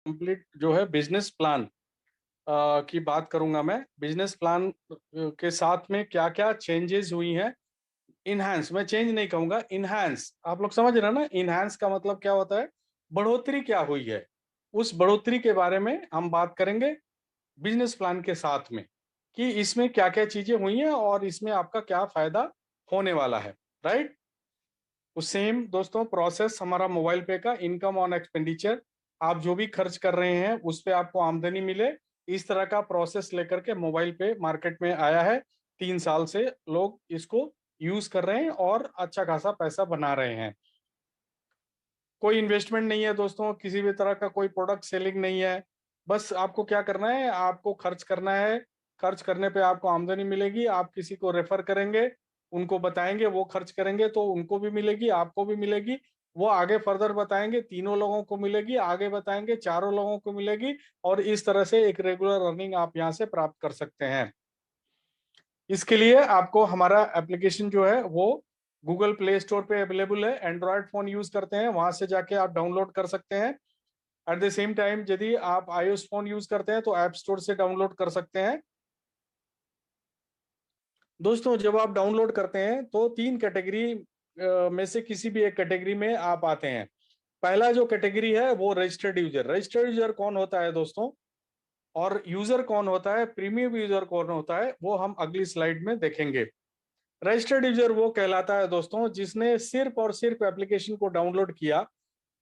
Complete जो है business plan की बात करूंगा। मैं बिजनेस प्लान के साथ में क्या क्या चेंजेस हुई हैं। इनहांस, मैं चेंज नहीं कहूंगा, इनहांस। आप लोग समझ रहे हैं ना, इनहांस का मतलब क्या होता है, बढ़ोतरी क्या हुई है, उस बढ़ोतरी के बारे में हम बात करेंगे बिजनेस प्लान के साथ में, कि इसमें क्या क्या चीजें हुई हैं और इसमें आपका क्या फायदा होने वाला है। राइट। उस सेम दोस्तों प्रोसेस हमारा मोबाइल पे का इनकम ऑन एक्सपेंडिचर, आप जो भी खर्च कर रहे हैं उस पे आपको आमदनी मिले, इस तरह का प्रोसेस लेकर के मोबाइल पे मार्केट में आया है। 3 साल से लोग इसको यूज कर रहे हैं और अच्छा खासा पैसा बना रहे हैं। कोई इन्वेस्टमेंट नहीं है दोस्तों, किसी भी तरह का कोई प्रोडक्ट सेलिंग नहीं है। बस आपको क्या करना है, आपको खर्च करना है। खर्च करने पे आपको आमदनी मिलेगी, आप किसी को रेफर करेंगे, उनको बताएंगे, वो खर्च करेंगे तो उनको भी मिलेगी, आपको भी मिलेगी। वो आगे फर्दर बताएंगे, 3 लोगों को मिलेगी, आगे बताएंगे 4 लोगों को मिलेगी। और इस तरह से एक रेगुलर अर्निंग आप यहाँ से प्राप्त कर सकते हैं। इसके लिए आपको हमारा एप्लीकेशन जो है वो गूगल प्ले स्टोर पे अवेलेबल है। एंड्रॉयड फोन यूज करते हैं वहां से जाके आप डाउनलोड कर सकते हैं। एट द सेम टाइम यदि आप आईओएस फोन यूज करते हैं तो ऐप स्टोर से डाउनलोड कर सकते हैं। दोस्तों जब आप डाउनलोड करते हैं तो 3 कैटेगरी में से किसी भी एक कैटेगरी में आप आते हैं। पहला जो कैटेगरी है वो रजिस्टर्ड यूजर। रजिस्टर्ड यूजर कौन होता है दोस्तों, और यूजर कौन होता है, प्रीमियम यूजर कौन होता है, वो हम अगली स्लाइड में देखेंगे। रजिस्टर्ड यूजर वो कहलाता है दोस्तों जिसने सिर्फ और सिर्फ एप्लीकेशन को डाउनलोड किया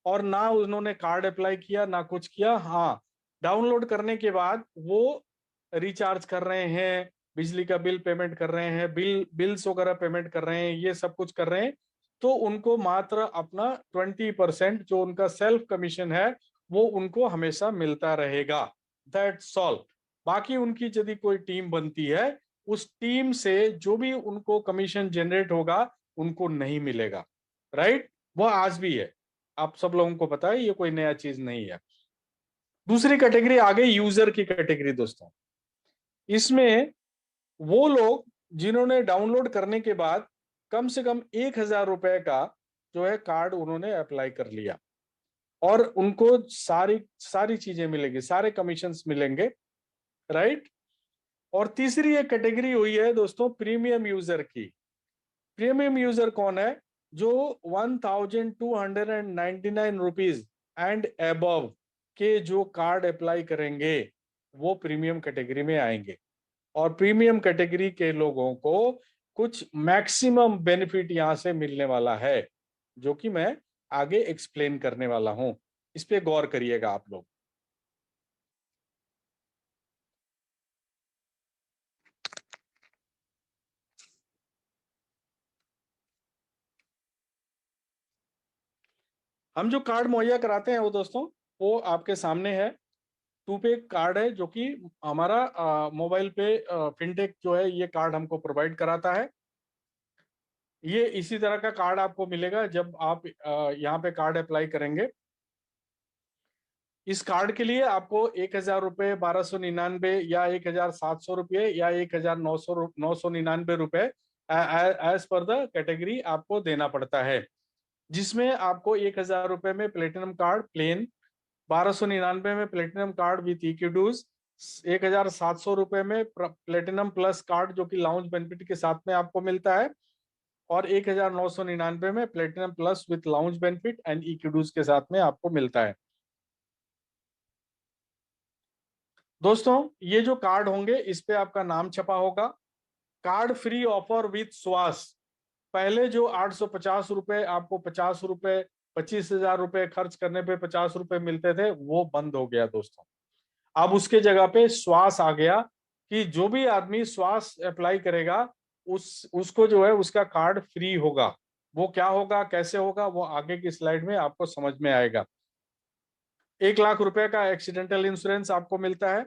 और ना उन्होंने कार्ड अप्लाई किया ना कुछ किया। हाँ, डाउनलोड करने के बाद वो रिचार्ज कर रहे हैं, बिजली का बिल पेमेंट कर रहे हैं, बिल्स वगैरह पेमेंट कर रहे हैं, ये सब कुछ कर रहे हैं, तो उनको मात्र अपना 20% जो उनका सेल्फ कमीशन है वो उनको हमेशा मिलता रहेगा। That's all. बाकी उनकी यदि कोई टीम बनती है, उस टीम से जो भी उनको कमीशन जनरेट होगा उनको नहीं मिलेगा। राइट। वो आज भी है, आप सब लोगों को पता है, ये कोई नया चीज नहीं है। दूसरी कैटेगरी आ गई यूजर की कैटेगरी दोस्तों। इसमें वो लोग जिन्होंने डाउनलोड करने के बाद कम से कम 1,000 रुपए का जो है कार्ड उन्होंने अप्लाई कर लिया और उनको सारी सारी चीजें मिलेंगी, सारे कमीशंस मिलेंगे। राइट। और तीसरी एक कैटेगरी हुई है दोस्तों प्रीमियम यूजर की। प्रीमियम यूजर कौन है, जो 1,299 रुपीज एंड एबव के जो कार्ड अप्लाई करेंगे वो प्रीमियम कैटेगरी में आएंगे। और प्रीमियम कैटेगरी के लोगों को कुछ मैक्सिमम बेनिफिट यहां से मिलने वाला है, जो कि मैं आगे एक्सप्लेन करने वाला हूं। इस पे गौर करिएगा आप लोग। हम जो कार्ड मुहैया कराते हैं वो दोस्तों वो आपके सामने है। टू पे कार्ड है जो कि हमारा मोबाइल पे फिनटेक जो है ये कार्ड हमको प्रोवाइड कराता है। ये इसी तरह का कार्ड आपको मिलेगा जब आप यहाँ पे कार्ड अप्लाई करेंगे। इस कार्ड के लिए आपको 1,000 रुपये, 1,299 या 1,700 रुपये या 1,999 रुपये एज पर द कैटेगरी आपको देना पड़ता है। जिसमें आपको 1,000 रुपये में प्लेटिनम कार्ड प्लेन, 1,299 में प्लेटिनम कार्ड विथ इक्विडूज, 1,700 रुपये में प्लेटिनम प्लस कार्ड जो कि लाउंज बेनिफिट के साथ में आपको मिलता है, और 1,999 में platinum plus with lounge benefit and इक्विडूज के साथ में आपको मिलता है। दोस्तों ये जो कार्ड होंगे इस पे आपका नाम छपा होगा। कार्ड फ्री ऑफर विथ स्वास। पहले जो 850 रुपये आपको 50 रुपये, 25,000 रुपये खर्च करने पे 50 रुपये मिलते थे वो बंद हो गया दोस्तों। अब उसके जगह पे श्वास आ गया, कि जो भी आदमी श्वास अप्लाई करेगा उसको जो है उसका कार्ड फ्री होगा। वो क्या होगा, कैसे होगा, वो आगे की स्लाइड में आपको समझ में आएगा। 1,00,000 रुपए का एक्सीडेंटल इंश्योरेंस आपको मिलता है।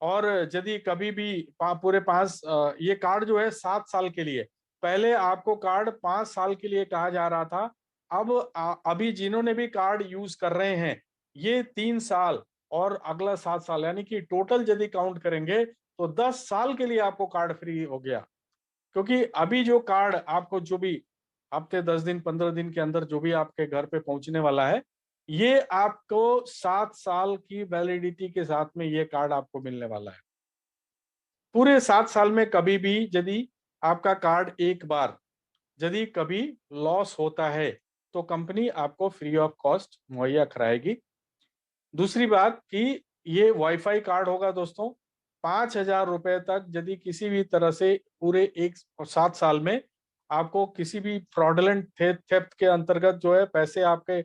और यदि कभी भी पूरे 5 ये कार्ड जो है 7 साल के लिए, पहले आपको कार्ड 5 साल के लिए कहा जा रहा था। अब अभी जिन्होंने भी कार्ड यूज कर रहे हैं ये 3 साल और अगला 7 साल, यानी कि टोटल यदि काउंट करेंगे तो 10 साल के लिए आपको कार्ड फ्री हो गया। क्योंकि अभी जो कार्ड आपको जो भी हफ्ते 10 दिन 15 दिन के अंदर जो भी आपके घर पे पहुंचने वाला है, ये आपको 7 साल की वैलिडिटी के साथ में ये कार्ड आपको मिलने वाला है। पूरे 7 साल में कभी भी यदि आपका कार्ड एक बार यदि कभी लॉस होता है तो कंपनी आपको फ्री ऑफ कॉस्ट मुहैया कराएगी। दूसरी बात कि ये वाईफाई कार्ड होगा दोस्तों, 5,000 रुपए तक यदि किसी भी तरह से पूरे 7 साल में आपको किसी भी फ्रॉडलेंट थेफ्ट के अंतर्गत जो है पैसे आपके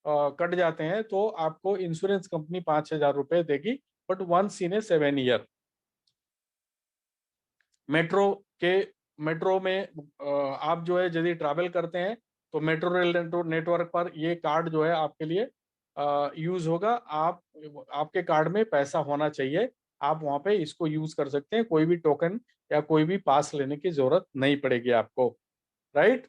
कट जाते हैं तो आपको इंश्योरेंस कंपनी 5,000 रुपए देगी, but once in a 7 year. Metro के मेट्रो में आप जो है यदि ट्रैवल करते हैं तो मेट्रो रेल नेटवर्क पर ये कार्ड जो है आपके लिए यूज होगा। आपके कार्ड में पैसा होना चाहिए, आप वहां पे इसको यूज कर सकते हैं, कोई भी टोकन या कोई भी पास लेने की जरूरत नहीं पड़ेगी आपको। राइट।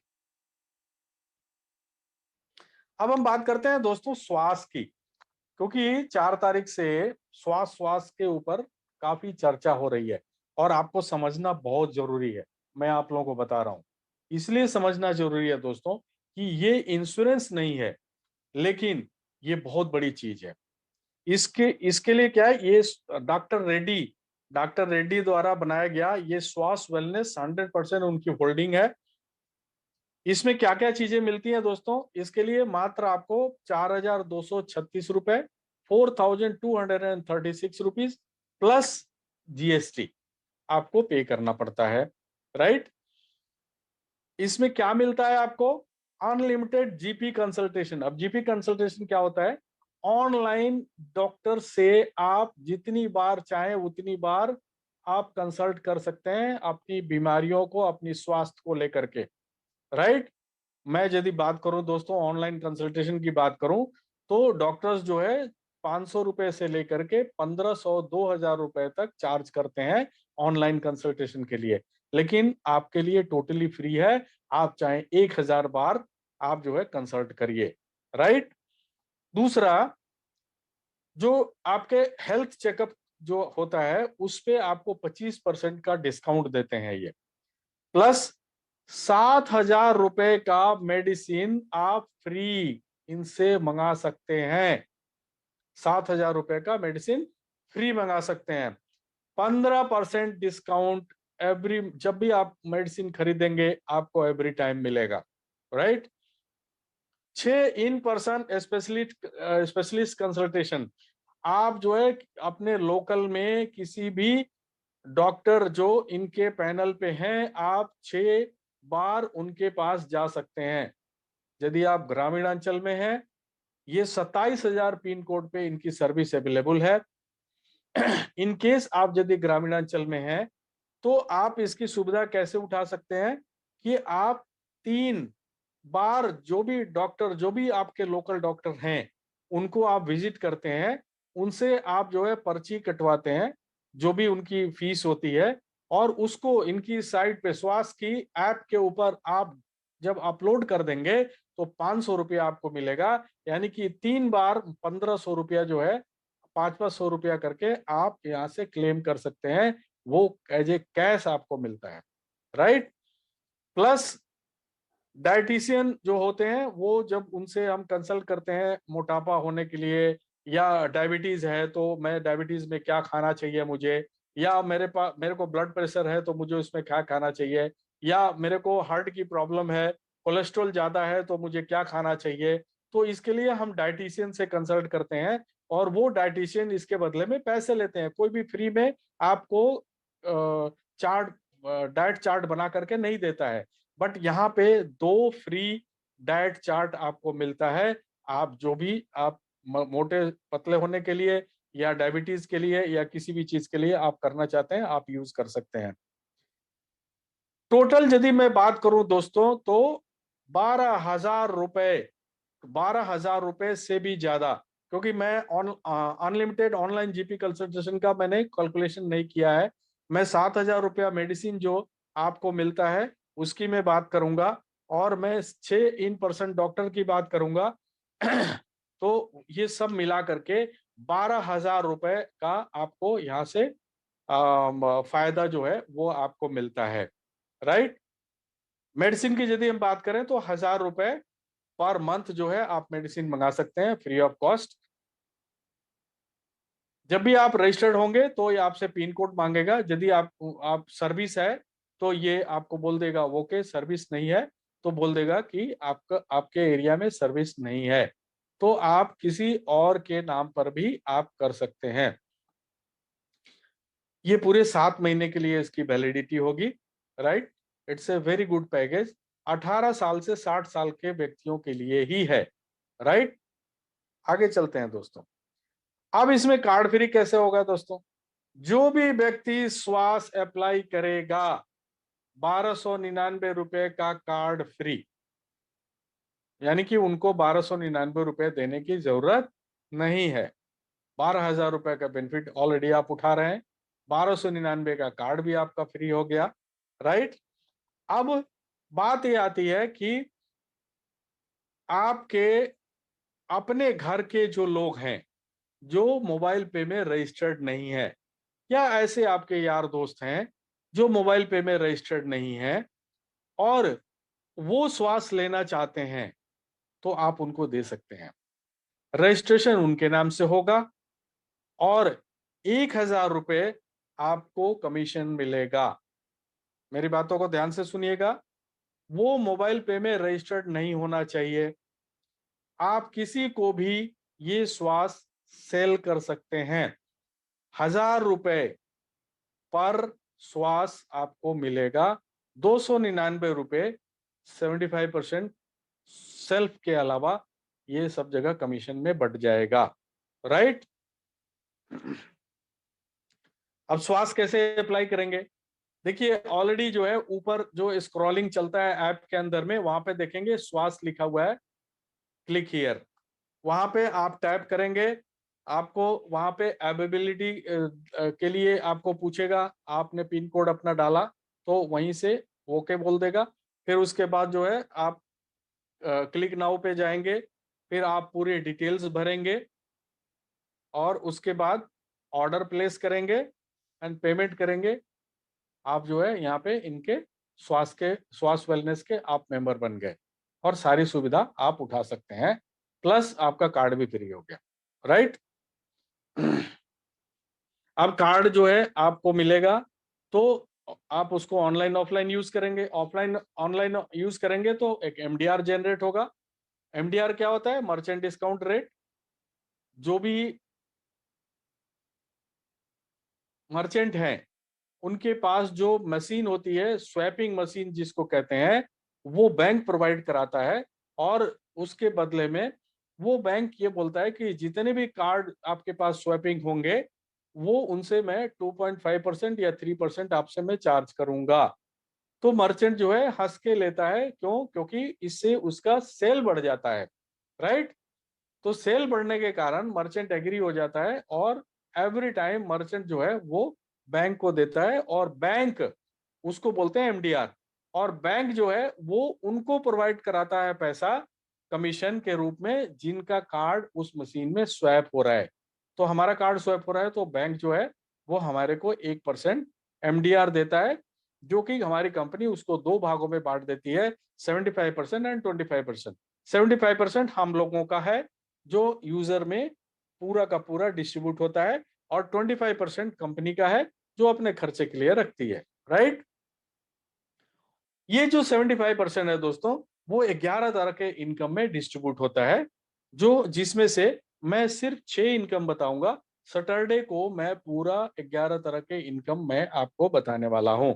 अब हम बात करते हैं दोस्तों श्वास की, क्योंकि 4 तारीख से श्वास श्वास के ऊपर काफी चर्चा हो रही है और आपको समझना बहुत जरूरी है। मैं आप लोगों को बता रहा हूं, इसलिए समझना जरूरी है दोस्तों कि ये इंश्योरेंस नहीं है, लेकिन ये बहुत बड़ी चीज है। इसके इसके लिए क्या है, ये डॉक्टर रेड्डी द्वारा बनाया गया ये श्वास वेलनेस 100% उनकी होल्डिंग है। इसमें क्या क्या चीजें मिलती हैं दोस्तों, इसके लिए मात्र आपको 4,236 रुपए, 4,236 रुपीज प्लस जीएसटी आपको पे करना पड़ता है। राइट। इसमें क्या मिलता है आपको, अनलिमिटेड जीपी कंसल्टेशन। अब जीपी कंसल्टेशन क्या होता है, ऑनलाइन डॉक्टर से आप जितनी बार चाहें उतनी बार आप कंसल्ट कर सकते हैं अपनी बीमारियों को, अपनी स्वास्थ्य को लेकर के। राइट। मैं यदि बात करूं दोस्तों, ऑनलाइन कंसल्टेशन की बात करूं तो डॉक्टर्स जो है 500 रुपए से लेकर के 1,500 2,000 रुपए तक चार्ज करते हैं ऑनलाइन कंसल्टेशन के लिए, लेकिन आपके लिए टोटली फ्री है। आप चाहे 1,000 बार आप जो है कंसल्ट करिए। राइट। दूसरा, जो आपके हेल्थ चेकअप जो होता है उस पे आपको 25% का डिस्काउंट देते हैं ये, प्लस 7,000 रुपए का मेडिसिन आप फ्री इनसे मंगा सकते हैं। 7,000 रुपए का मेडिसिन फ्री मंगा सकते हैं। 15% डिस्काउंट एवरी, जब भी आप मेडिसिन खरीदेंगे आपको एवरी टाइम मिलेगा। Right. 6 in person specialist consultation, आप जो है अपने लोकल में किसी भी डॉक्टर जो इनके पैनल पे हैं, आप 6 बार उनके पास जा सकते हैं। यदि आप ग्रामीण अंचल में हैं, ये 27,000 पिन कोड पे इनकी सर्विस अवेलेबल है। इन केस आप यदि ग्रामीणांचल में हैं तो आप इसकी सुविधा कैसे उठा सकते हैं कि आप 3 बार जो भी आपके लोकल डॉक्टर हैं उनको आप विजिट करते हैं, उनसे आप जो है पर्ची कटवाते हैं, जो भी उनकी फीस होती है, और उसको इनकी साइट पे स्वास्थ्य की ऐप के ऊपर आप जब अपलोड कर देंगे तो 500 रुपया आपको मिलेगा। यानी कि 3 बार 1,500 रुपया जो है 500 रुपया करके आप यहाँ से क्लेम कर सकते हैं, वो एज ए कैश आपको मिलता है। राइट। प्लस डाइटिशियन जो होते हैं वो जब उनसे हम कंसल्ट करते हैं मोटापा होने के लिए, या डायबिटीज है तो मैं डायबिटीज में क्या खाना चाहिए मुझे, या मेरे को ब्लड प्रेशर है तो मुझे उसमें क्या खाना चाहिए, या मेरे को हार्ट की प्रॉब्लम है, कोलेस्ट्रॉल ज्यादा है तो मुझे क्या खाना चाहिए, तो इसके लिए हम डाइटिशियन से कंसल्ट करते हैं और वो डाइटिशियन इसके बदले में पैसे लेते हैं। कोई भी फ्री में आपको चार्ट डाइट चार्ट बना करके नहीं देता है, बट यहाँ पे 2 फ्री डाइट चार्ट आपको मिलता है। आप जो भी आप मोटे पतले होने के लिए या डायबिटीज के लिए या किसी भी चीज के लिए आप करना चाहते हैं, आप यूज कर सकते हैं। टोटल यदि मैं बात करूं दोस्तों तो 12,000 रुपए, 12,000 रुपए से भी ज्यादा, क्योंकि मैं अनलिमिटेड ऑनलाइन जीपी कंसल्टेशन का मैंने कैलकुलेशन नहीं किया है। मैं 7,000 रुपया मेडिसिन जो आपको मिलता है उसकी मैं बात करूंगा, और मैं 6 इन पर्सन डॉक्टर की बात करूंगा। तो ये सब मिला करके 12,000 रुपए का आपको यहाँ से फायदा जो है वो आपको मिलता है। राइट। मेडिसिन की यदि हम बात करें तो 1,000 रुपए पर मंथ जो है आप मेडिसिन मंगा सकते हैं फ्री ऑफ कॉस्ट। जब भी आप रजिस्टर्ड होंगे तो ये आपसे पिन कोड मांगेगा। यदि आप सर्विस है तो ये आपको बोल देगा ओके सर्विस नहीं है, तो बोल देगा कि आपका आपके एरिया में सर्विस नहीं है, तो आप किसी और के नाम पर भी आप कर सकते हैं। ये पूरे 7 महीने के लिए इसकी वैलिडिटी होगी, right. It's a very good package. 18 साल से 60 साल के व्यक्तियों के लिए ही है, राइट। आगे चलते हैं दोस्तों। अब इसमें कार्ड फ्री कैसे होगा दोस्तों? जो भी व्यक्ति श्वास अप्लाई करेगा 1299 का कार्ड फ्री, यानी कि उनको 1299 देने की जरूरत नहीं है। 12,000 का बेनिफिट ऑलरेडी आप उठा रहे हैं, 1299 का कार्ड भी आपका फ्री हो गया, राइट। अब बात ये आती है कि आपके अपने घर के जो लोग हैं जो मोबाइल पे में रजिस्टर्ड नहीं है, या ऐसे आपके यार दोस्त हैं जो मोबाइल पे में रजिस्टर्ड नहीं है और वो श्वास लेना चाहते हैं, तो आप उनको दे सकते हैं। रजिस्ट्रेशन उनके नाम से होगा और 1,000 रुपये आपको कमीशन मिलेगा। मेरी बातों को ध्यान से सुनिएगा। वो मोबाइल पे में रजिस्टर्ड नहीं होना चाहिए। आप किसी को भी ये श्वास सेल कर सकते हैं। 1,000 रुपये पर श्वास आपको मिलेगा। 299 रुपये 75% सेल्फ के अलावा ये सब जगह कमीशन में बढ़ जाएगा, राइट। अब श्वास कैसे अप्लाई करेंगे? देखिए ऑलरेडी जो है ऊपर जो स्क्रॉलिंग चलता है ऐप के अंदर में, वहां पे देखेंगे श्वास लिखा हुआ है, क्लिक हियर। वहां पे आप टैप करेंगे, आपको वहां पे अवेलेबिलिटी के लिए आपको पूछेगा, आपने पिन कोड अपना डाला तो वहीं से ओके बोल देगा। फिर उसके बाद जो है आप क्लिक नाउ पे जाएंगे, फिर आप पूरी डिटेल्स भरेंगे और उसके बाद ऑर्डर प्लेस करेंगे एंड पेमेंट करेंगे। आप जो है यहाँ पे इनके श्वास वेलनेस के आप मेंबर बन गए और सारी सुविधा आप उठा सकते हैं, प्लस आपका कार्ड भी फ्री हो गया, राइट। अब कार्ड जो है आपको मिलेगा तो आप उसको ऑनलाइन ऑफलाइन यूज करेंगे। ऑनलाइन यूज करेंगे तो एक एमडीआर जनरेट होगा। एमडीआर क्या होता है? Merchant discount rate. जो भी मर्चेंट हैं उनके पास जो मशीन होती है, स्वैपिंग मशीन जिसको कहते हैं, वो बैंक प्रोवाइड कराता है और उसके बदले में वो बैंक ये बोलता है कि जितने भी कार्ड आपके पास स्वैपिंग होंगे वो उनसे मैं 2.5% या 3% आपसे मैं चार्ज करूंगा। तो मर्चेंट जो है हंस के लेता है, क्यों? क्योंकि इससे उसका सेल बढ़ जाता है, राइट। तो सेल बढ़ने के कारण मर्चेंट एग्री हो जाता है और एवरी टाइम मर्चेंट जो है वो बैंक को देता है और बैंक उसको बोलते हैं एमडीआर। और बैंक जो है वो उनको प्रोवाइड कराता है पैसा कमीशन के रूप में जिनका कार्ड उस मशीन में स्वैप हो रहा है। तो हमारा कार्ड स्वैप हो रहा है तो बैंक जो है वो हमारे को 1% एमडीआर देता है, जो कि हमारी कंपनी उसको 2 भागों में बांट देती है, 75% एंड 25%। 75% हम लोगों का है जो यूजर में पूरा का पूरा डिस्ट्रीब्यूट होता है और 25% कंपनी का है जो अपने खर्चे के लिए रखती है, राइट। ये जो 75% है दोस्तों वो 11 तरह के इनकम में डिस्ट्रीब्यूट होता है, जो जिसमें से मैं सिर्फ 6 इनकम बताऊंगा। सैटरडे को मैं पूरा 11 तरह के इनकम मैं आपको बताने वाला हूं।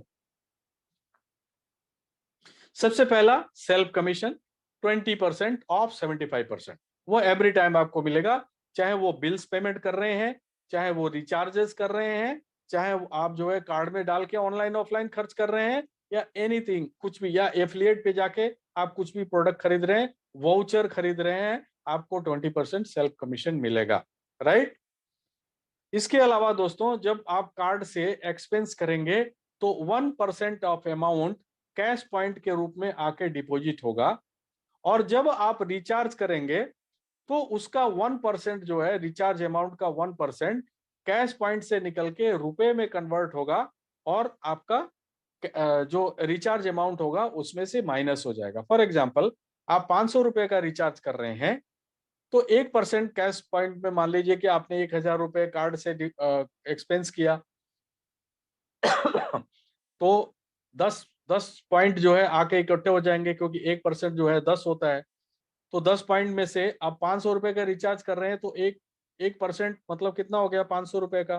सबसे पहला सेल्फ कमीशन 20% ऑफ 75%, वो एवरी टाइम आपको मिलेगा, चाहे वो बिल्स पेमेंट कर रहे हैं, चाहे वो रिचार्जेस कर रहे हैं, चाहे आप जो है कार्ड में डाल के ऑनलाइन ऑफलाइन खर्च कर रहे हैं, या एनीथिंग कुछ भी, या एफिलिएट पे जाके आप कुछ भी प्रोडक्ट खरीद रहे हैं, वाउचर खरीद रहे हैं, आपको 20% सेल्फ कमीशन मिलेगा, राइट। इसके अलावा दोस्तों जब आप कार्ड से एक्सपेंस करेंगे तो 1% ऑफ अमाउंट कैश पॉइंट के रूप में आके डिपॉजिट होगा और जब आप रिचार्ज करेंगे तो उसका 1% जो है, रिचार्ज अमाउंट का 1% कैश पॉइंट से निकल के रुपए में कन्वर्ट होगा और आपका जो रिचार्ज अमाउंट होगा उसमें से माइनस हो जाएगा। फॉर एग्जाम्पल आप 500 रुपए का रिचार्ज कर रहे हैं, तो 1% कैश पॉइंट में मान लीजिए कि आपने 1000 रुपए कार्ड से एक्सपेंस किया, तो 10 पॉइंट जो है आके इकट्ठे हो जाएंगे, क्योंकि 1% जो है 10 होता है। तो 10 पॉइंट में से आप 500 रुपए का रिचार्ज कर रहे हैं, तो 1% मतलब कितना हो गया 500 रुपए का,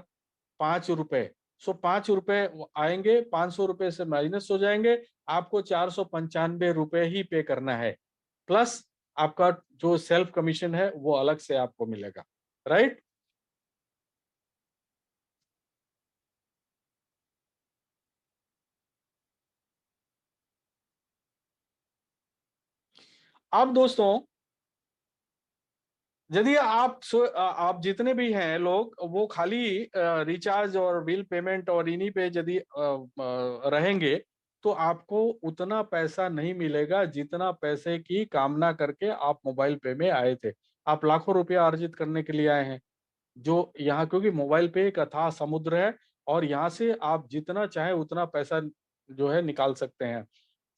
5 रुपए। सो 5 रुपए आएंगे, 500 रुपए से माइनस हो जाएंगे, आपको 495 रुपए ही पे करना है, प्लस आपका जो सेल्फ कमीशन है वो अलग से आपको मिलेगा, राइट। अब दोस्तों, यदि आप जितने भी हैं लोग, वो खाली रिचार्ज और बिल पेमेंट और इन्हीं पे यदि रहेंगे, तो आपको उतना पैसा नहीं मिलेगा जितना पैसे की कामना करके आप मोबाइल पे में आए थे। आप लाखों रुपया अर्जित करने के लिए आए हैं, जो यहाँ, क्योंकि मोबाइल पे एक अथाह समुद्र है, और यहाँ से आप जितना चाहे उतना पैसा जो है निकाल सकते हैं।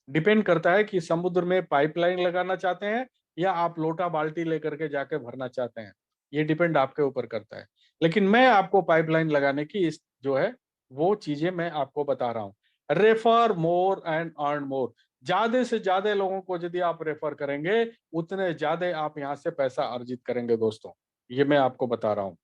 डिपेंड करता है कि समुद्र में पाइपलाइन लगाना चाहते हैं या आप लोटा बाल्टी लेकर के जाके भरना चाहते हैं, ये डिपेंड आपके ऊपर करता है। लेकिन मैं आपको पाइपलाइन लगाने की इस जो है वो चीजें मैं आपको बता रहा हूँ। Refer more and earn more, ज्यादा से ज्यादा लोगों को यदि आप रेफर करेंगे, उतने ज्यादा आप यहाँ से पैसा अर्जित करेंगे दोस्तों, ये मैं आपको बता रहा हूँ।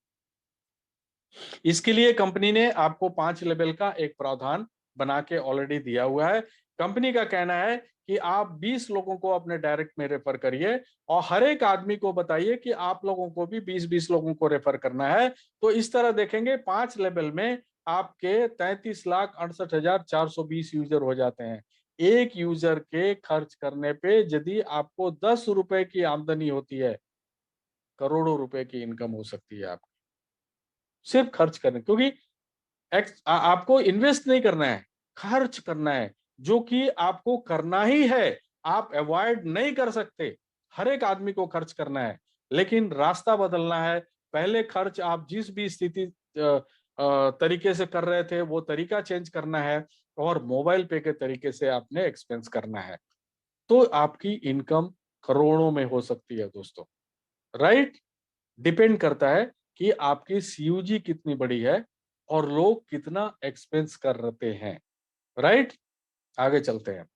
इसके लिए कंपनी ने आपको 5 लेवल का एक प्रावधान बना के ऑलरेडी दिया हुआ है। कंपनी का कहना है कि आप 20 लोगों को अपने डायरेक्ट में रेफर करिए, और हर एक आदमी को बताइए कि आप लोगों को भी 20-20 लोगों को रेफर करना है। तो इस तरह देखेंगे 5 लेवल में आपके 33,68,420 यूजर हो जाते हैं। एक यूजर के खर्च करने पे यदि आपको 10 रुपए की आमदनी होती है, करोड़ों रुपए की इनकम हो सकती है आपकी, सिर्फ खर्च करने। क्योंकि आपको इन्वेस्ट नहीं करना है, खर्च करना है, जो कि आपको करना ही है, आप अवॉइड नहीं कर सकते। हर एक आदमी को खर्च करना है, लेकिन रास्ता बदलना है। पहले खर्च आप जिस भी स्थिति तरीके से कर रहे थे, वो तरीका चेंज करना है, और मोबाइल पे के तरीके से आपने एक्सपेंस करना है, तो आपकी इनकम करोड़ों में हो सकती है दोस्तों, राइट। डिपेंड करता है कि आपकी सीयूजी कितनी बड़ी है और लोग कितना एक्सपेंस कर रहे हैं, राइट। आगे चलते हैं।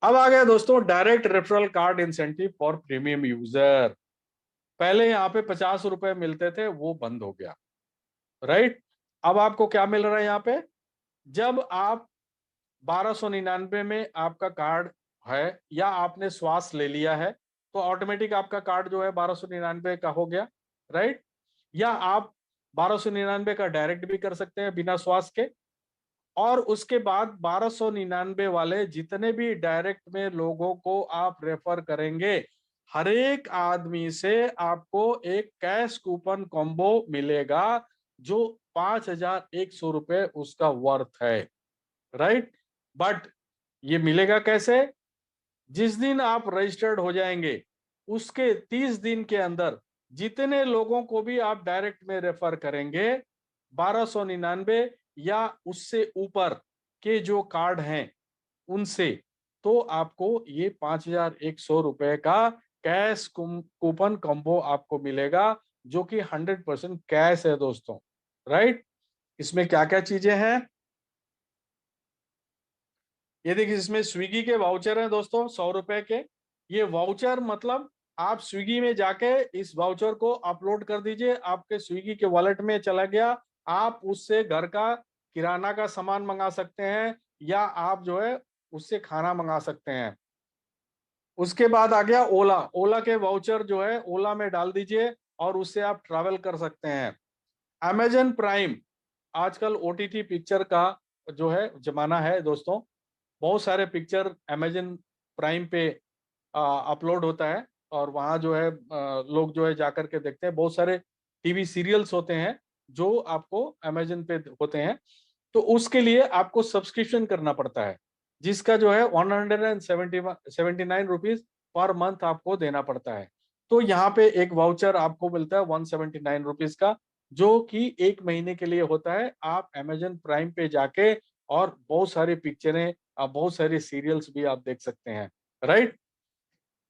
अब आ गया दोस्तों direct referral card incentive for premium user. पहले यहाँ पे 50 रुपए मिलते थे, वो बंद हो गया, राइट। अब आपको क्या मिल रहा है यहाँ पे, जब आप 1299 में आपका कार्ड है, या आपने श्वास ले लिया है, तो ऑटोमेटिक आपका कार्ड जो है 1299 का हो गया, राइट। या आप 1299 का डायरेक्ट भी कर सकते हैं बिना श्वास के। और उसके बाद 1299 वाले जितने भी डायरेक्ट में लोगों को आप रेफर करेंगे, हर एक आदमी से आपको एक कैश कूपन कॉम्बो मिलेगा, जो 5,100 रुपए उसका वर्थ है, राइट। बट ये मिलेगा कैसे, जिस दिन आप रजिस्टर्ड हो जाएंगे, उसके 30 दिन के अंदर जितने लोगों को भी आप डायरेक्ट में रेफर करेंगे, 1299 या उससे ऊपर के जो कार्ड हैं उनसे, तो आपको ये 5,100 रुपए का कैश कूपन कॉम्बो आपको मिलेगा, जो कि 100% कैश है दोस्तों, राइट। इसमें क्या क्या चीजें हैं, ये देखिए, इसमें स्विगी के वाउचर हैं दोस्तों, 100 रुपए के। ये वाउचर मतलब आप स्विगी में जाके इस वाउचर को अपलोड कर दीजिए, आपके स्विगी के वॉलेट में चला गया, आप उससे घर का किराना का सामान मंगा सकते हैं, या आप जो है उससे खाना मंगा सकते हैं। उसके बाद आ गया ओला, ओला के वाउचर जो है ओला में डाल दीजिए, और उससे आप ट्रैवल कर सकते हैं। अमेजन प्राइम, आजकल ओटीटी पिक्चर का जो है जमाना है दोस्तों, बहुत सारे पिक्चर अमेजन प्राइम पे अपलोड होता है, और वहाँ जो है लोग जो है जाकर के देखते हैं। बहुत सारे टीवी सीरियल्स होते हैं जो आपको अमेजन पे होते हैं, तो उसके लिए आपको सब्सक्रिप्शन करना पड़ता है, जिसका जो है 179 रुपीज पर मंथ आपको देना पड़ता है। तो यहाँ पे एक वाउचर आपको मिलता है 179 रुपीज का, जो कि 1 महीने के लिए होता है। आप अमेजन प्राइम पे जाके और बहुत सारी पिक्चरें, बहुत सारे सीरियल्स भी आप देख सकते हैं, राइट।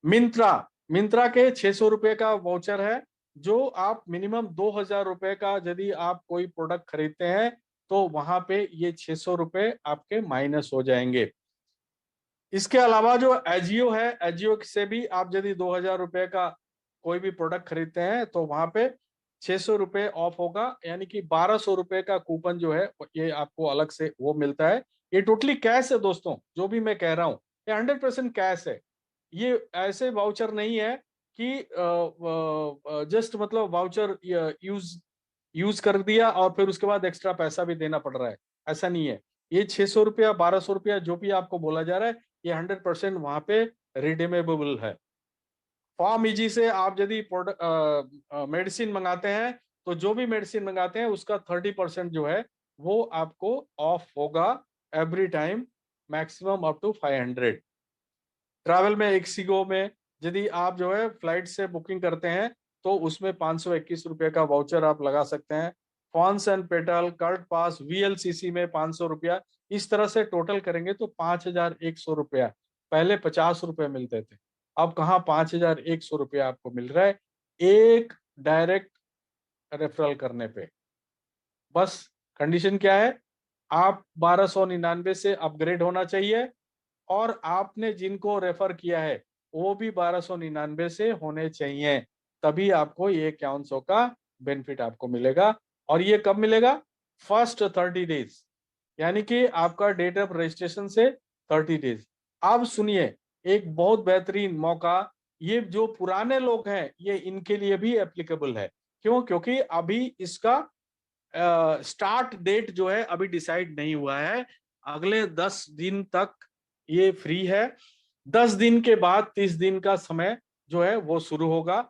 मिंत्रा, मिंत्रा के 600 रुपए का वाउचर है, जो आप मिनिमम 2000 रुपए का यदि आप कोई प्रोडक्ट खरीदते हैं तो वहां पे ये 600 रुपए आपके माइनस हो जाएंगे। इसके अलावा जो एजियो है, एजियो से भी आप यदि 2000 रुपए का कोई भी प्रोडक्ट खरीदते हैं तो वहां पे 600 रुपए ऑफ होगा, यानी कि 1200 रुपए का कूपन जो है ये आपको अलग से वो मिलता है। ये टोटली कैश है दोस्तों, जो भी मैं कह रहा हूँ ये 100% कैश है। ये ऐसे वाउचर नहीं है कि जस्ट मतलब वाउचर यूज यूज कर दिया और फिर उसके बाद एक्स्ट्रा पैसा भी देना पड़ रहा है, ऐसा नहीं है। ये 600 रुपया 1200 रुपया जो भी आपको बोला जा रहा है ये 100% वहां पे रिडीमेबल है। फॉर्म इजी से आप यदि मेडिसिन मंगाते हैं तो जो भी मेडिसिन मंगाते हैं उसका 30% जो है वो आपको ऑफ होगा every time, maximum up to 500। Travel में एक्सिगो में यदि आप जो है फ्लाइट से बुकिंग करते हैं तो उसमें 521 रुपए का वाउचर आप लगा सकते हैं। फॉन्स एंड पेटल, कर्ट पास, वीएलसीसी में 500 रुपया, इस तरह से टोटल करेंगे तो 5100 रुपया। पहले 50 रुपए मिलते थे, अब कहाँ 5100 रुपया आपको मिल रहा है एक डायरेक्ट रेफरल करने पे। बस कंडीशन क्या है, आप 1299 से अपग्रेड होना चाहिए और आपने जिनको रेफर किया है वो भी 1299 से होने चाहिए, तभी आपको ये 5100 का बेनिफिट आपको मिलेगा। और ये कब मिलेगा, फर्स्ट 30 डेज, यानी कि आपका डेट ऑफ रजिस्ट्रेशन से 30 डेज। अब सुनिए एक बहुत बेहतरीन मौका, ये जो पुराने लोग हैं ये इनके लिए भी एप्लीकेबल है। क्यों, क्योंकि अभी इसका स्टार्ट डेट जो है अभी डिसाइड नहीं हुआ है। अगले 10 दिन तक ये फ्री है, 10 दिन के बाद 30 दिन का समय जो है वो शुरू होगा।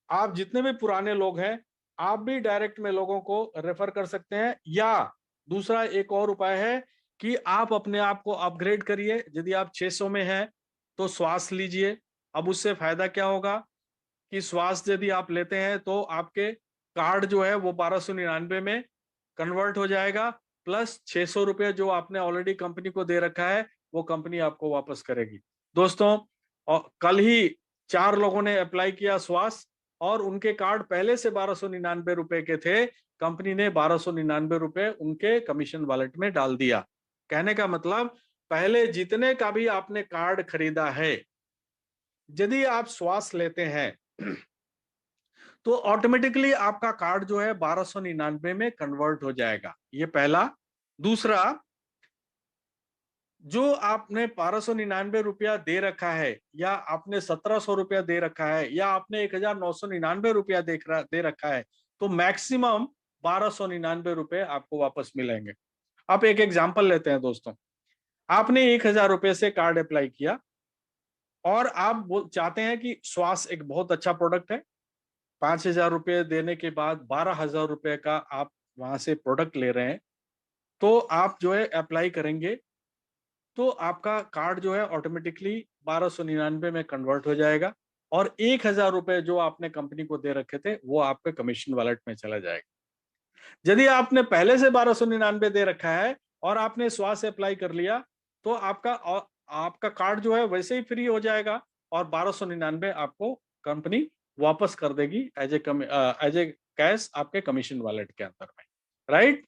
आप जितने भी पुराने लोग हैं आप भी डायरेक्ट में लोगों को रेफर कर सकते हैं, या दूसरा एक और उपाय है कि आप अपने आप को अपग्रेड करिए। यदि आप 600 में हैं तो श्वास लीजिए। अब उससे फायदा क्या होगा कि श्वास यदि आप लेते हैं तो आपके कार्ड जो है वो 1299 में कन्वर्ट हो जाएगा, प्लस 600 रुपये जो आपने ऑलरेडी कंपनी को दे रखा है वो कंपनी आपको वापस करेगी। दोस्तों और कल ही 4 लोगों ने अप्लाई किया श्वास, और उनके कार्ड पहले से 1299 रुपए के थे, कंपनी ने 1299 रुपए उनके कमीशन वॉलेट में डाल दिया। कहने का मतलब पहले जितने का भी आपने कार्ड खरीदा है यदि आप श्वास लेते हैं तो ऑटोमेटिकली आपका कार्ड जो है 1299 में कन्वर्ट हो जाएगा, ये पहला। दूसरा, जो आपने 1299 रुपया दे रखा है, या आपने 1700 रुपया दे रखा है, या आपने 1999 रुपया दे रखा है, तो मैक्सिमम 1299 रुपए आपको वापस मिलेंगे। आप एक एग्जांपल लेते हैं दोस्तों, आपने 1000 रुपए से कार्ड अप्लाई किया और आप चाहते हैं कि श्वास एक बहुत अच्छा प्रोडक्ट है, 5000 रुपये देने के बाद 12000 रुपये का आप वहां से प्रोडक्ट ले रहे हैं, तो आप जो है अप्लाई करेंगे तो आपका कार्ड जो है ऑटोमेटिकली 1299 में कन्वर्ट हो जाएगा, और 1000 रुपये जो आपने कंपनी को दे रखे थे वो आपके कमीशन वॉलेट में चला जाएगा। यदि आपने पहले से 1299 दे रखा है और आपने स्वास्थ्य अप्लाई कर लिया तो आपका कार्ड जो है वैसे ही फ्री हो जाएगा, और 1299 आपको कंपनी वापस कर देगी एज ए कैश आपके कमीशन वॉलेट के अंदर में, राइट।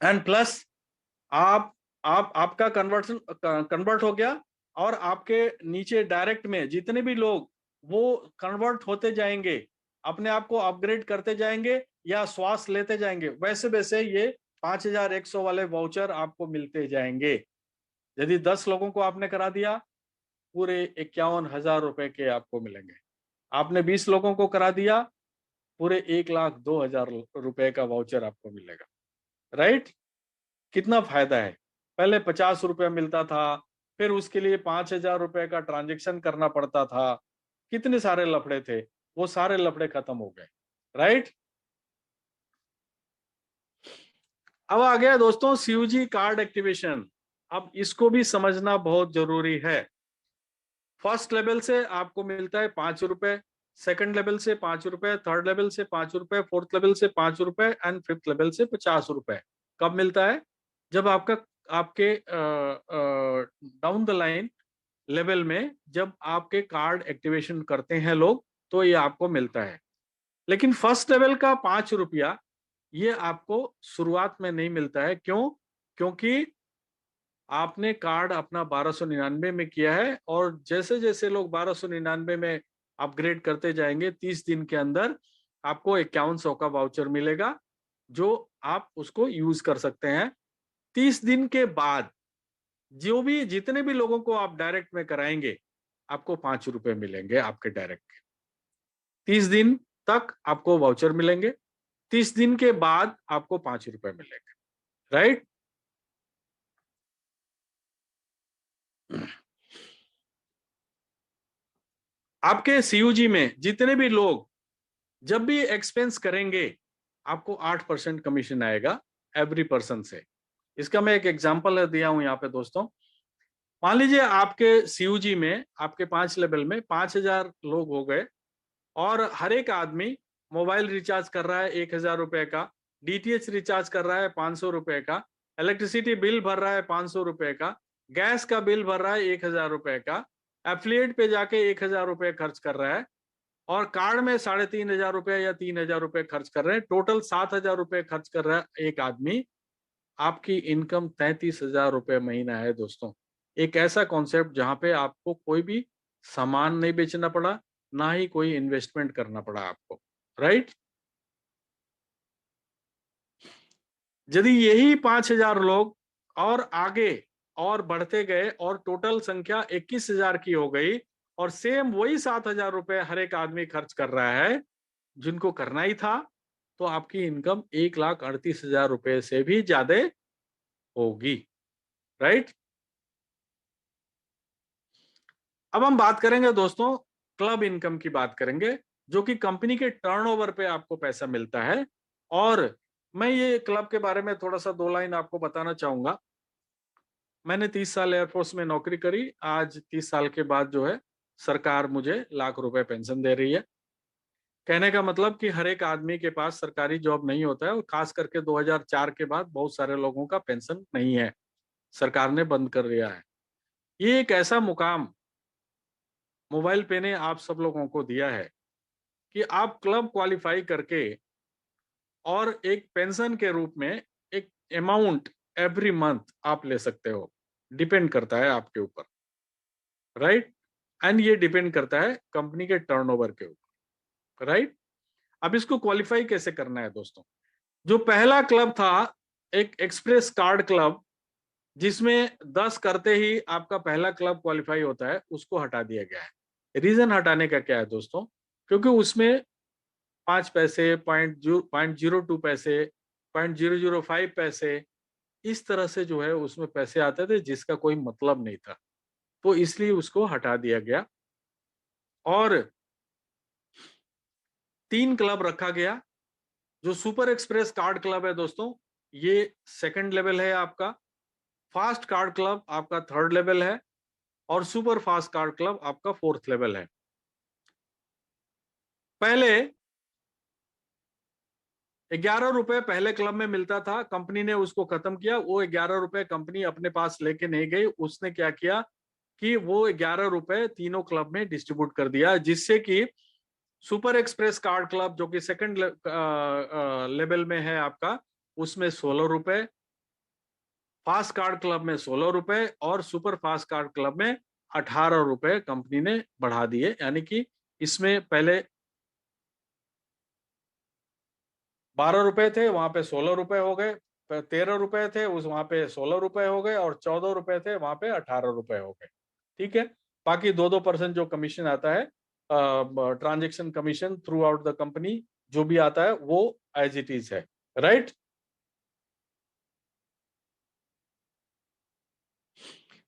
एंड प्लस आप आपका कन्वर्ट हो गया, और आपके नीचे डायरेक्ट में जितने भी लोग वो कन्वर्ट होते जाएंगे, अपने आप को अपग्रेड करते जाएंगे या श्वास लेते जाएंगे, वैसे वैसे ये 5100 वाले वाउचर आपको मिलते जाएंगे। यदि 10 लोगों को आपने करा दिया, पूरे 51,000 रुपए के आपको मिलेंगे। आपने 20 लोगों को करा दिया, पूरे 1,02,000 रुपए का वाउचर आपको मिलेगा, राइट। कितना फायदा है। पहले 50 रुपया मिलता था, फिर उसके लिए 5,000 रुपए का ट्रांजेक्शन करना पड़ता था, कितने सारे लफड़े थे, वो सारे लफड़े खत्म हो गए, राइट। अब आ गया दोस्तों सीयूजी कार्ड एक्टिवेशन। अब इसको भी समझना बहुत जरूरी है। फर्स्ट लेवल से आपको मिलता है 5 रुपए, सेकंड लेवल से 5 रुपए, थर्ड लेवल से 5 रुपए, फोर्थ लेवल से 5 रुपए एंड फिफ्थ लेवल से 50 रुपए। कब मिलता है, जब आपके डाउन द लाइन लेवल में जब आपके कार्ड एक्टिवेशन करते हैं लोग, तो ये आपको मिलता है। लेकिन फर्स्ट लेवल का 5 रुपया ये आपको शुरुआत में नहीं मिलता है। क्यों? क्योंकि आपने कार्ड अपना 1299 में किया है, और जैसे जैसे लोग 1299 में अपग्रेड करते जाएंगे, 30 दिन के अंदर आपको 5100 का वाउचर मिलेगा, जो आप उसको यूज कर सकते हैं। 30 दिन के बाद जो भी जितने भी लोगों को आप डायरेक्ट में कराएंगे, आपको 5 रुपए मिलेंगे आपके डायरेक्ट के। 30 दिन तक आपको वाउचर मिलेंगे, 30 दिन के बाद आपको 5 रुपए मिलेंगे। राइट? आपके सीयूजी में जितने भी लोग जब भी एक्सपेंस करेंगे, आपको 8% कमीशन आएगा एवरी पर्सन से। इसका मैं एक एग्जांपल दिया हूं यहाँ पे दोस्तों। मान लीजिए आपके सीयूजी में, आपके 5 लेवल में 5000 लोग हो गए, और हर एक आदमी मोबाइल रिचार्ज कर रहा है 1000 रुपए का, डीटीएच रिचार्ज कर रहा है 500 रुपए का, इलेक्ट्रिसिटी बिल भर रहा है 500 रुपए का, गैस का बिल भर रहा है 1000 रुपए का, एफिलिएट पे जाके 1000 रुपए खर्च कर रहा है, और कार्ड में 3500 रुपए या 3000 रुपए खर्च कर रहे हैं, टोटल 7000 रुपए खर्च कर रहा है एक आदमी। आपकी इनकम 33,000 रुपए महीना है दोस्तों। एक ऐसा कॉन्सेप्ट जहां पे आपको कोई भी सामान नहीं बेचना पड़ा, ना ही कोई इन्वेस्टमेंट करना पड़ा आपको। राइट? यदि यही 5,000 लोग और आगे और बढ़ते गए और टोटल संख्या 21,000 की हो गई, और सेम वही 7,000 रुपए हर एक आदमी खर्च कर रहा है जिनको करना ही था, तो आपकी इनकम 1,38,000 रुपए से भी ज्यादा होगी। राइट? अब हम बात करेंगे दोस्तों, क्लब इनकम की बात करेंगे, जो कि कंपनी के टर्नओवर पे आपको पैसा मिलता है। और मैं ये क्लब के बारे में थोड़ा सा 2 लाइन आपको बताना चाहूंगा। मैंने 30 साल एयरफोर्स में नौकरी करी। आज 30 साल के बाद जो है, सरकार मुझे लाख रुपए पेंशन दे रही है। कहने का मतलब कि हर एक आदमी के पास सरकारी जॉब नहीं होता है, और खास करके 2004 के बाद बहुत सारे लोगों का पेंशन नहीं है, सरकार ने बंद कर दिया है। ये एक ऐसा मुकाम मोबाइल पे ने आप सब लोगों को दिया है कि आप क्लब क्वालिफाई करके और एक पेंशन के रूप में एक अमाउंट एवरी मंथ आप ले सकते हो। डिपेंड करता है आपके ऊपर। राइट? एंड ये डिपेंड करता है कंपनी के टर्नओवर के ऊपर। राइट? अब इसको क्वालिफाई कैसे करना है दोस्तों? जो पहला क्लब था, एक एक्सप्रेस कार्ड क्लब, जिसमें 10 करते ही आपका पहला क्लब क्वालिफाई होता है, उसको हटा दिया गया है। रीजन हटाने का क्या है दोस्तों? क्योंकि उसमें 5 पैसे, 0.02 पैसे, 0.005 पैसे, इस तरह से जो है उसमें पैसे आते थे जिसका कोई मतलब नहीं था, तो इसलिए उसको हटा दिया गया। और 3 क्लब रखा गया। जो सुपर एक्सप्रेस कार्ड क्लब है दोस्तों, ये सेकंड लेवल है आपका। फास्ट कार्ड क्लब आपका थर्ड लेवल है, और सुपर फास्ट कार्ड क्लब आपका फोर्थ लेवल है। पहले 11 रुपए पहले क्लब में मिलता था, कंपनी ने उसको खत्म किया। वो 11 रुपए कंपनी अपने पास लेके नहीं गई, उसने क्या किया कि वो 11 रुपए तीनों क्लब में डिस्ट्रीब्यूट कर दिया, जिससे कि सुपर एक्सप्रेस कार्ड क्लब जो कि सेकंड लेवल में है आपका, उसमें 16 रुपए, फास्ट कार्ड क्लब में 16 रुपए, और सुपर फास्ट कार्ड क्लब में 18 रुपए कंपनी ने बढ़ा दिए। यानी कि इसमें पहले 12 रुपए थे, वहां पे 16 रुपए हो गए। 13 रुपए थे, उस वहां पे 16 रुपए हो गए, और 14 रुपए थे, वहां पे 18 रुपए हो गए। ठीक है? बाकी 2-2% जो कमीशन आता है, transaction commission through out the company, जो भी आता है वो एज इट इज है। राइट?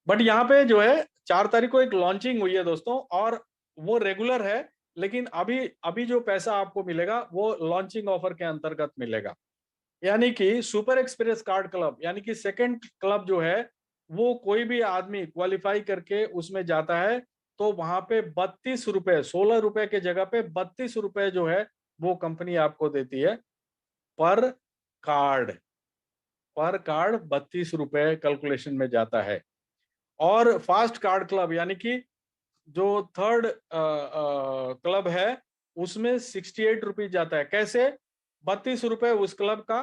बट यहाँ पे जो है 4 तारीख को एक लॉन्चिंग हुई है दोस्तों, और वो रेगुलर है। लेकिन अभी अभी जो पैसा आपको मिलेगा वो लॉन्चिंग ऑफर के अंतर्गत मिलेगा। यानी कि सुपर एक्सप्रेस कार्ड क्लब, यानी कि सेकंड क्लब जो है, वो कोई भी आदमी क्वालिफाई करके उसमें जाता है, तो वहां पे 32 रुपए, 16 रुपए के जगह पे 32 रुपए जो है वो कंपनी आपको देती है पर कार्ड। पर कार्ड 32 रुपए कैलकुलेशन में जाता है। और फास्ट कार्ड क्लब यानी कि जो थर्ड क्लब है उसमें 68 रुपीज जाता है। कैसे? 32 रुपए उस क्लब का,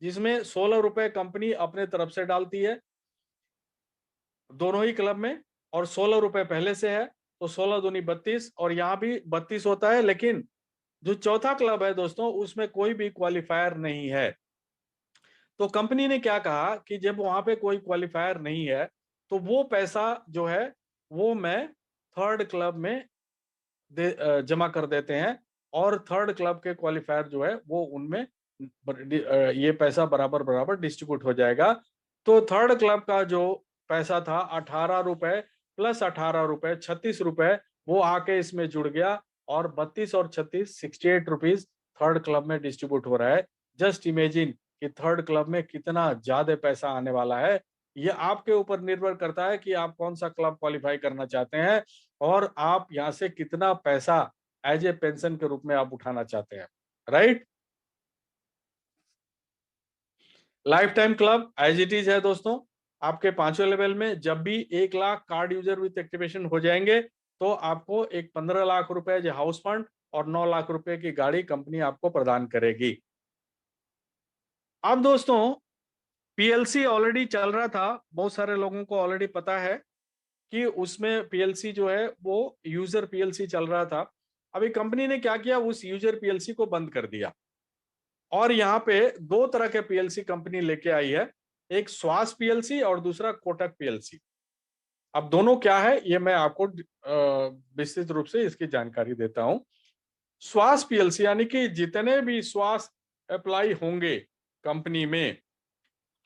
जिसमें 16 रुपए कंपनी अपने तरफ से डालती है दोनों ही क्लब में, और 16 रुपए पहले से है, तो 16 दूनी 32, और यहाँ भी 32 होता है। लेकिन जो चौथा क्लब है दोस्तों, उसमें कोई भी क्वालिफायर नहीं है। तो कंपनी ने क्या कहा कि जब वहां पे कोई क्वालिफायर नहीं है तो वो पैसा जो है वो मैं थर्ड क्लब में जमा कर देते हैं, और थर्ड क्लब के क्वालिफायर जो है वो उनमें ये पैसा बराबर बराबर डिस्ट्रीब्यूट हो जाएगा। तो थर्ड क्लब का जो पैसा था 18 रुपए प्लस 18 रुपए 36 रुपए, वो आके इसमें जुड़ गया, और 32 और 36 68 रुपीज थर्ड क्लब में डिस्ट्रीब्यूट हो रहा है। जस्ट इमेजिन कि थर्ड क्लब में कितना ज्यादा पैसा आने वाला है। ये आपके ऊपर निर्भर करता है कि आप कौन सा क्लब क्वालिफाई करना चाहते हैं, और आप यहां से कितना पैसा एज ए पेंशन के रूप में आप उठाना चाहते हैं। Right? Life time club as it is है दोस्तों। आपके पांचवें लेवल में जब भी 1 lakh card user with activation हो जाएंगे तो आपको एक 15 लाख रुपए जो हाउस फंड और 9 लाख रुपए की गाड़ी कंपनी आपको प्रदान करेगी। अब दोस्तों, पीएलसी ऑलरेडी चल रहा था, बहुत सारे लोगों को ऑलरेडी पता है कि उसमें पीएलसी जो है वो यूजर पीएलसी चल रहा था। अभी कंपनी ने क्या किया, उस यूजर पीएलसी को बंद कर दिया, और यहाँ पे दो तरह के पीएलसी कंपनी लेके आई है, एक श्वास पीएलसी और दूसरा कोटक पीएलसी। अब दोनों क्या है ये मैं आपको विस्तृत रूप से इसकी जानकारी देता हूं। श्वास पीएलसी यानी कि जितने भी श्वास अप्लाई होंगे कंपनी में,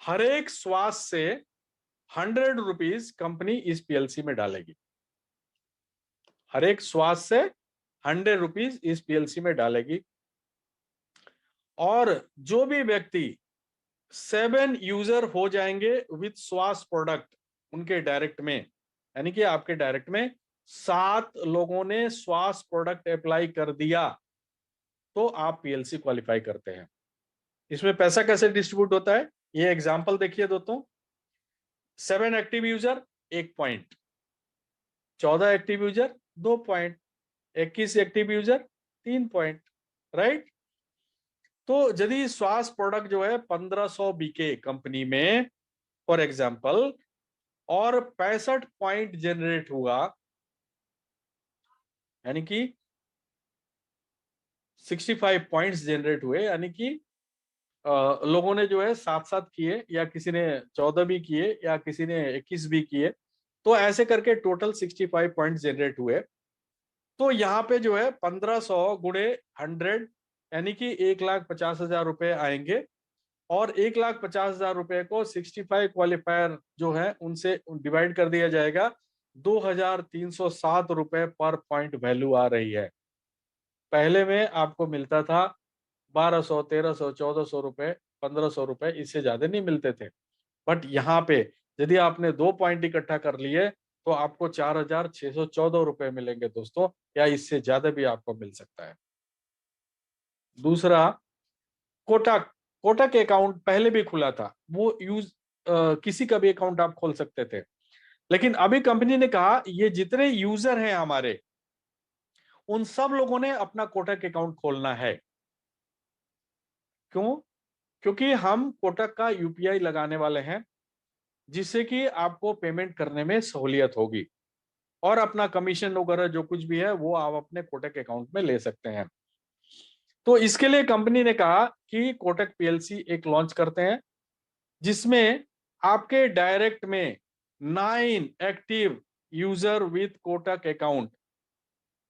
हर एक श्वास से 100 रुपीज कंपनी इस पीएलसी में डालेगी। हर एक श्वास से 100 रुपीज इस पीएलसी में डालेगी। और जो भी व्यक्ति 7 यूजर हो जाएंगे विथ श्वास प्रोडक्ट उनके डायरेक्ट में, यानी कि आपके डायरेक्ट में 7 लोगों ने श्वास प्रोडक्ट अप्लाई कर दिया, तो आप पीएलसी क्वालिफाई करते हैं। इसमें पैसा कैसे डिस्ट्रीब्यूट होता है, ये एग्जांपल देखिए दोस्तों। 7 active user 1 point, 14 active user 2 point, 21 active user 3 point. Right? तो यदि श्वास प्रोडक्ट जो है 1500 बिके कंपनी में फॉर एग्जाम्पल, और 65 पॉइंट जनरेट हुआ, यानी कि 65 पॉइंट्स जनरेट हुए, यानी कि लोगों ने जो है 7-7 किए, या किसी ने 14 भी किए, या किसी ने 21 भी किए, तो ऐसे करके टोटल 65 पॉइंट जनरेट हुए। तो यहाँ पे जो है 1500 गुणे 100 यानी कि 1,50,000 रुपए आएंगे, और 1,50,000 रुपए को 65 क्वालिफायर जो है उनसे डिवाइड कर दिया जाएगा। 2,307 रुपए पर पॉइंट वैल्यू आ रही है। पहले में आपको मिलता था 1200, 1300, 1400 रुपए, 1500 रुपए, इससे ज्यादा नहीं मिलते थे। बट यहाँ पे यदि आपने 2 पॉइंट इकट्ठा कर लिए तो आपको 4,614 रुपए मिलेंगे दोस्तों, या इससे ज्यादा भी आपको मिल सकता है। दूसरा, कोटक। कोटक अकाउंट पहले भी खुला था, वो किसी का भी अकाउंट आप खोल सकते थे। लेकिन अभी कंपनी ने कहा ये जितने यूजर हैं हमारे, उन सब लोगों ने अपना कोटक अकाउंट खोलना है। क्यों? क्योंकि हम कोटक का यूपीआई लगाने वाले हैं, जिससे कि आपको पेमेंट करने में सहूलियत होगी, और अपना कमीशन वगैरह जो कुछ भी है वो आप अपने कोटक अकाउंट में ले सकते हैं। तो इसके लिए कंपनी ने कहा कि कोटक पीएलसी एक लॉन्च करते हैं, जिसमें आपके डायरेक्ट में 9 active user with Kotak account,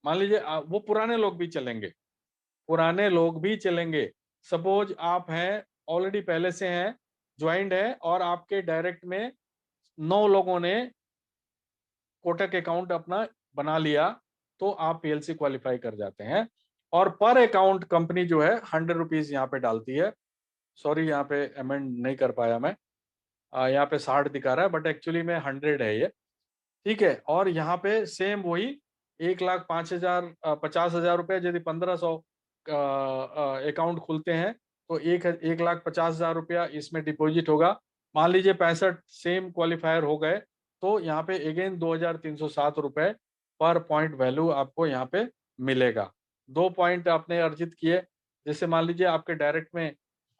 मान लीजिए वो पुराने लोग भी चलेंगे, पुराने लोग भी चलेंगे। सपोज आप हैं ऑलरेडी पहले से हैं, ज्वाइंट है, और आपके डायरेक्ट में 9 लोगों ने कोटक अकाउंट अपना बना लिया, तो आप पीएलसी क्वालिफाई कर जाते हैं। और पर अकाउंट कंपनी जो है 100 रुपीज यहाँ पे डालती है। सॉरी, यहाँ पे अमेंड नहीं कर पाया मैं, यहाँ पे 60 दिखा रहा है, बट एक्चुअली में 100 है ये। ठीक है? और यहाँ पे सेम वही 1,05,000 50,000 रुपए, यदि 1500 अकाउंट खुलते हैं तो 1,50,000 रुपया इसमें डिपॉजिट होगा। मान लीजिए 65 सेम क्वालिफायर हो गए, तो यहाँ पे अगेन 2307 रुपए पर पॉइंट वैल्यू आपको यहाँ पे मिलेगा। 2 पॉइंट आपने अर्जित किए, जैसे मान लीजिए आपके डायरेक्ट में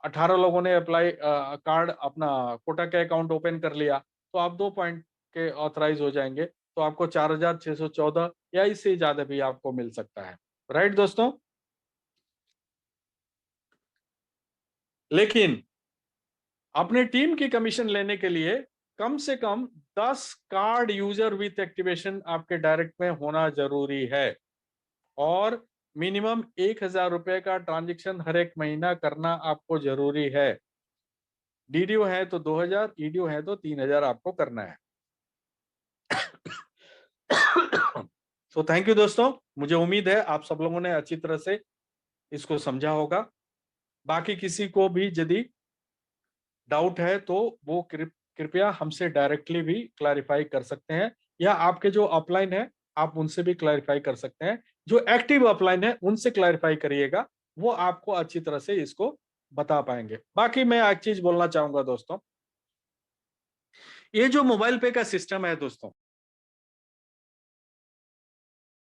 18 लोगों ने अप्लाई कार्ड अपना कोटा के अकाउंट ओपन कर लिया, तो आप 2 पॉइंट के ऑथराइज हो जाएंगे, तो आपको 4614 या इससे ज्यादा भी आपको मिल सकता है। राइट दोस्तों, लेकिन अपने टीम की कमीशन लेने के लिए कम से कम 10 कार्ड यूजर विथ एक्टिवेशन आपके डायरेक्ट में होना जरूरी है, और मिनिमम 1000 रुपए का ट्रांजेक्शन हर एक महीना करना आपको जरूरी है। डीडीओ है तो 2000, ईडीओ है तो 3000 आपको करना है। सो थैंक यू दोस्तों, मुझे उम्मीद है आप सब लोगों ने अच्छी तरह से इसको समझा होगा। बाकी किसी को भी यदि डाउट है तो वो कृपया हमसे डायरेक्टली भी क्लैरिफाई कर सकते हैं, या आपके जो अपलाइन है आप उनसे भी क्लैरिफाई कर सकते हैं। जो एक्टिव अपलाइन है उनसे क्लैरिफाई करिएगा, वो आपको अच्छी तरह से इसको बता पाएंगे। बाकी मैं एक चीज बोलना चाहूंगा दोस्तों, ये जो मोबाइल पे का सिस्टम है दोस्तों,